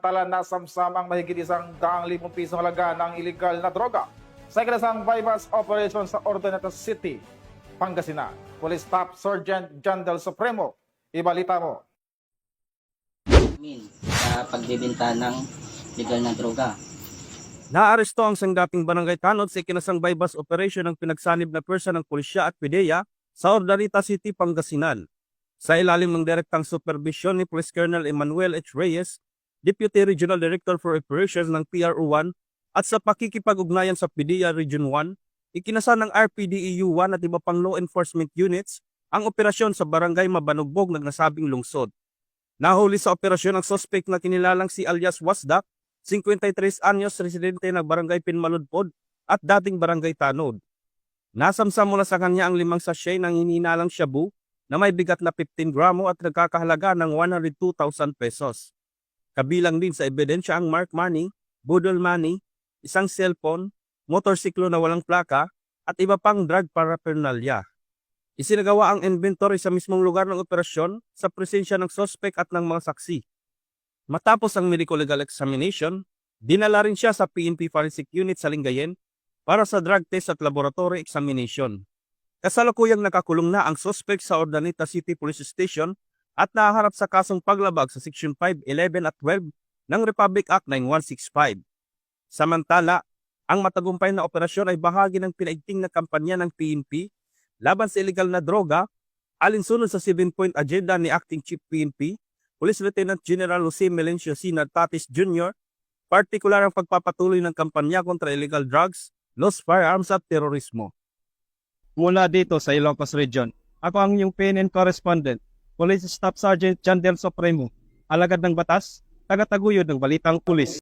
Tala na samsamang mahigit 100,000 piso halaga ng iligal na droga sa ikinasang bypass operation sa Ordoneta City, Pangasinan. Police Staff Sergeant John Del Supremo, ibalita mo. Sa pagbibenta ng legal na droga. Naaresto ang sanggaping barangay tanod sa ikinasang bypass operation ng pinagsanib na pwersa ng pulisya at PDEA sa Ordoneta City, Pangasinan. Sa ilalim ng direktang supervision ni Police Colonel Emmanuel H. Reyes, Deputy Regional Director for Operations ng PRO1 at sa pakikipag-ugnayan sa PDEA Region 1, ikinasa ng RPDEU 1 at iba pang law enforcement units ang operasyon sa barangay Mabanugbog ng nasabing lungsod. Nahuli sa operasyon ang suspect na kinilalang si alias Wasdak, 53 anyos, residente ng barangay Pinmaludpod at dating barangay Tanod. Nasamsam mula sa kanya ang 5 sachet ng hinihinalang shabu na may bigat na 15 gramo at nagkakahalaga ng 102,000 pesos. Kabilang din sa ebidensya ang mark money, budol money, isang cellphone, motorsiklo na walang plaka at iba pang drug paraphernalia. Isinagawa ang inventory sa mismong lugar ng operasyon sa presensya ng suspect at ng mga saksi. Matapos ang medical legal examination, dinala rin siya sa PNP Forensic Unit sa Lingayen para sa drug test at laboratory examination. Kasalukuyang nakakulong na ang suspect sa Ordoneta City Police Station at nahaharap sa kasong paglabag sa Section 5, 11 at 12 ng Republic Act 9165. Samantala, ang matagumpay na operasyon ay bahagi ng pinaigting na kampanya ng PNP laban sa illegal na droga, alinsunod sa 7-point agenda ni Acting Chief PNP, Police Lieutenant General Jose Melencio C. Nartatis Jr., partikular ang pagpapatuloy ng kampanya kontra illegal drugs, lost firearms at terorismo. Mula dito sa Ilocos Region, ako ang inyong PNN correspondent, Police Staff Sergeant John Del Supremo, alagad ng batas, tagataguyod ng balitang pulis.